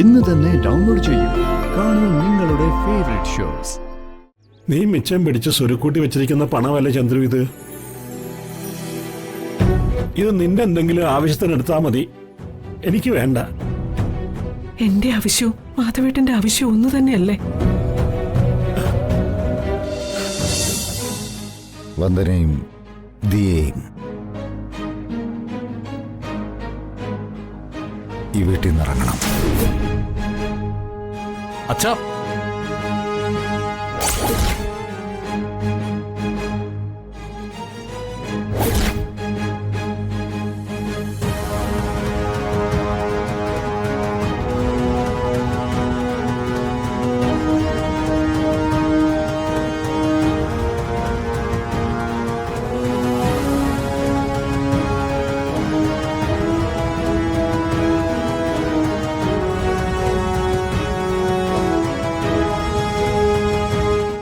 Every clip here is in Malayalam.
ഇന്ന് തന്നെ ഡൗൺലോഡ് ചെയ്യൂ. കാണൂ നിങ്ങളുടെ ഫേവറേറ്റ് ഷോസ്. നീ മിച്ചം പിടിച്ച് സ്വരുക്കൂട്ടി വെച്ചിരിക്കുന്ന പണമല്ല ചന്ദ്രു ഇത്. ഇത് നിന്റെ എന്തെങ്കിലും ആവശ്യത്തിന് എടുത്താ മതി, എനിക്ക് വേണ്ട. എന്റെ ആവശ്യവും മാധവേട്ടന്റെ ആവശ്യവും ഒന്നു തന്നെയല്ലേ? വന്ദനയും ദിയയും ഈ വീട്ടിൽ നിന്ന് ഇറങ്ങണം. അച്ഛാ,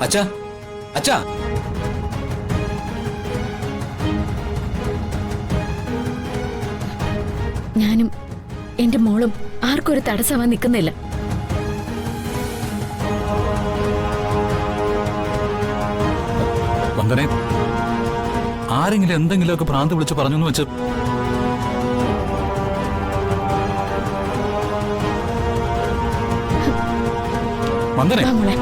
അച്ഛാ, അച്ഛാ, ഞാനും എന്റെ മോളും ആർക്കും ഒരു തടസ്സമാവാൻ നിൽക്കുന്നില്ല. വന്ദനെ, ആരെങ്കിലും എന്തെങ്കിലുമൊക്കെ ഭ്രാന്ത് വിളിച്ച് പറഞ്ഞു വെച്ച് വന്ദനെ, വാ മോളെ.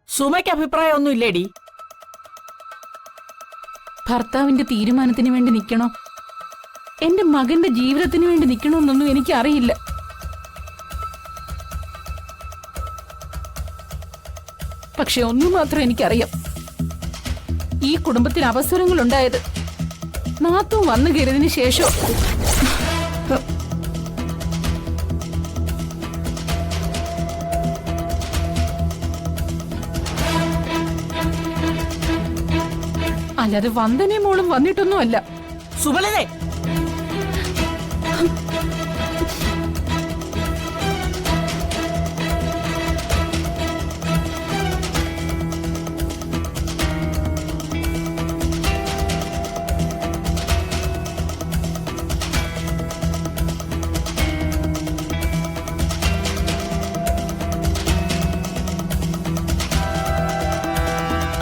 സുമയ്ക്ക് അഭിപ്രായമൊന്നും ഇല്ലേടി? ഭർത്താവിന്റെ തീരുമാനത്തിന് വേണ്ടി നിൽക്കണോ, എന്റെ മകന്റെ ജീവിതത്തിന് വേണ്ടി നിൽക്കണമെന്നൊന്നും എനിക്കറിയില്ല. പക്ഷെ ഒന്നു മാത്രം എനിക്കറിയാം, ഈ കുടുംബത്തിൽ അവസരങ്ങൾ ഉണ്ടായത് നാത്തും വന്നു കയറിയതിനു ശേഷം. അല്ലാതെ വന്ദനയും മോളും വന്നിട്ടൊന്നുമല്ല. സുബലനെ,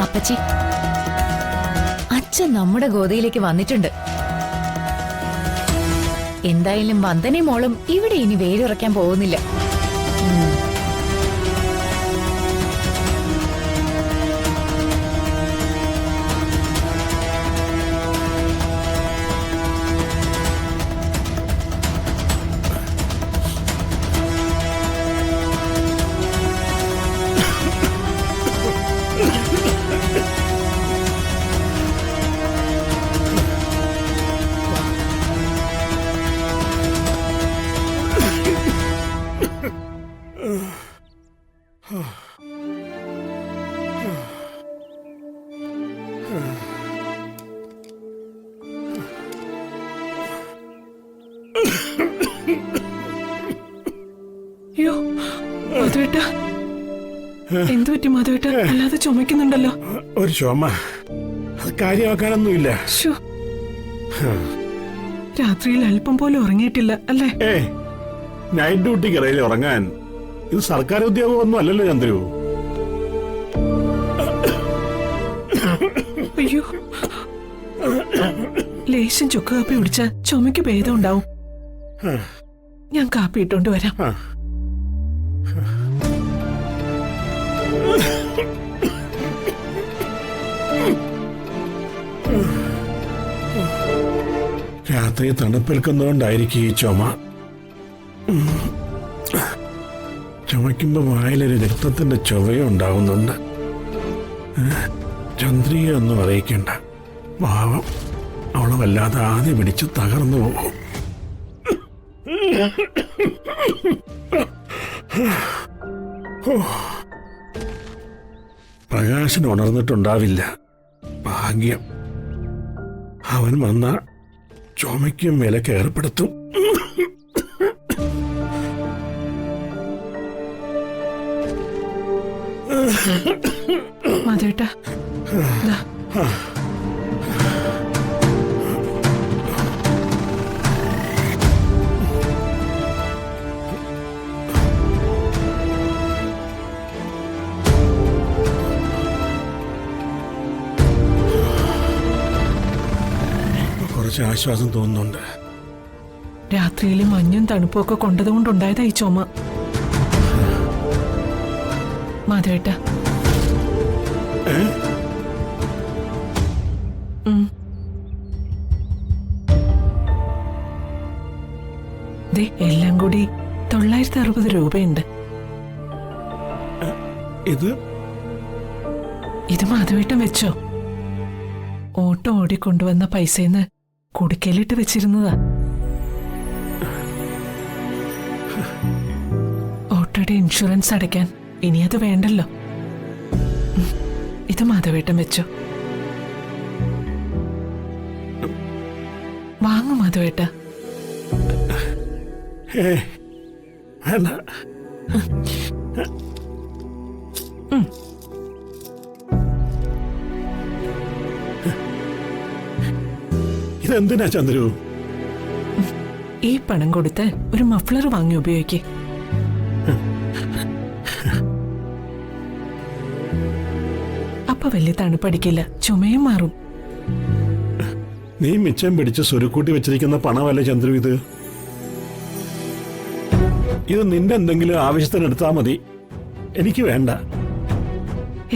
അപ്പച്ചി, അച്ഛൻ നമ്മുടെ ഗോതയിലേക്ക് വന്നിട്ടുണ്ട്. എന്തായാലും വന്ദനയും മോളും ഇവിടെ ഇനി വേരുറയ്ക്കാൻ പോകുന്നില്ല. അയ്യോ മാധവേട്ട, എന്തു പറ്റി മാധവേട്ട? അല്ലാതെ ചുമക്കുന്നുണ്ടല്ലോ. ഒരു ചുമ, അത് കാര്യമാക്കാനൊന്നുമില്ല. രാത്രിയിൽ അല്പം പോലും ഉറങ്ങിയിട്ടില്ല അല്ലേ? നൈറ്റ് ഡ്യൂട്ടിക്ക് ഇടയിൽ ഉറങ്ങാൻ ഇത് സർക്കാർ ഉദ്യോഗമൊന്നും അല്ലല്ലോ ചന്ദ്രു. അയ്യോ, ലേശം ചുക്ക് കാപ്പി കുടിച്ചാൽ ചുമയ്ക്ക് ഭേദം ഉണ്ടാവും. ഞാൻ കാപ്പി ഇട്ടോണ്ട് വരാം. രാത്രി തണുപ്പേൽക്കുന്നതുകൊണ്ടായിരിക്കും ഈ ചുമ. ചുമയ്ക്കുമ്പോ വായിലൊരു രക്തത്തിന്റെ ചുവയും ഉണ്ടാവുന്നുണ്ട്. ചന്ദ്രിക ഒന്നും അറിയിക്കണ്ട, പാവം, അവളെ വല്ലാതെ ആദ്യം പിടിച്ച് തകർന്നു പോകും. പ്രകാശൻ ഉണർന്നിട്ടുണ്ടാവില്ല. ഭാഗ്യം. അവൻ വന്ന ചുമയ്ക്കും വിലക്ക് ഏർപ്പെടുത്തും. മാധവേട്ടാ ദാ. കുറച്ച് ആശ്വാസം തോന്നുന്നുണ്ട്. രാത്രിയിൽ മഞ്ഞും തണുപ്പും ഒക്കെ കൊണ്ടതുകൊണ്ടുണ്ടായതാ ഈ ചുമ. മാധവേട്ടാ ദേ, എല്ലാം കൂടി 960 രൂപയുണ്ട്. ഇത് മാധവേട്ടൻ വെച്ചോ. ഓട്ടോ ഓടിക്കൊണ്ടുവന്ന പൈസന്ന് കുടുക്കയിലിട്ട് വെച്ചിരുന്നതാ. ഓട്ടോയുടെ ഇൻഷുറൻസ് അടയ്ക്കാൻ ഇനി അത് വേണ്ടല്ലോ. ഇത് മാധവേട്ടൻ വെച്ചോ. വാങ്ങു മാധവേട്ട. വേണ്ട. ഇതെന്തിനാ ചന്ദ്രു? ഈ പണം കൊടുത്ത് ഒരു മഫ്ലർ വാങ്ങി ഉപയോഗിക്കേ. അപ്പൊ വലിയ തണുപ്പടിക്കില്ല, ചുമയും മാറും. നീ മിച്ചം പിടിച്ച് സ്വരുക്കൂട്ടി വെച്ചിരിക്കുന്ന പണമല്ല ചന്ദ്രു ഇത്. ഇത് നിന്റെ എന്തെങ്കിലും ആവശ്യത്തിന് എടുത്താൽ മതി, എനിക്ക് വേണ്ട.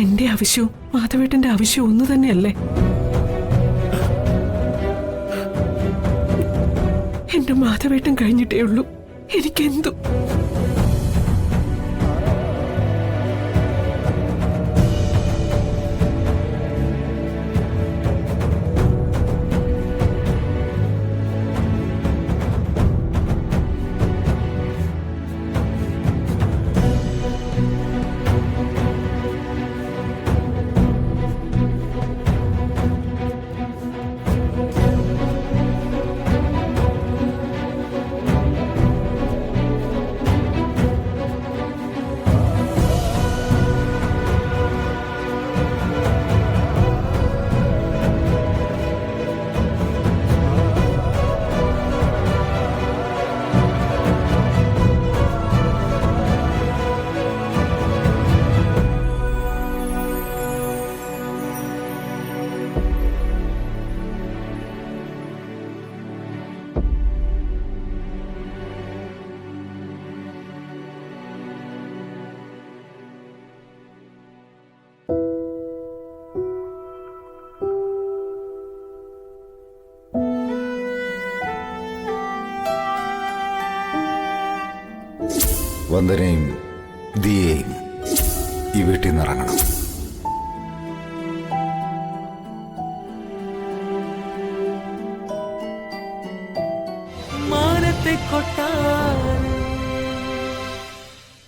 എന്റെ ആവശ്യവും മാധവേട്ടന്റെ ആവശ്യവും ഒന്നു തന്നെയല്ലേ? എന്റെ മാധവേട്ടൻ കഴിഞ്ഞിട്ടേ ഉള്ളൂ എനിക്കെന്തു. വന്ദനയും ദിയയും ഈ വീട്ടിൽ നിന്ന് ഇറങ്ങണം. മാനത്തെ കൊട്ടാരം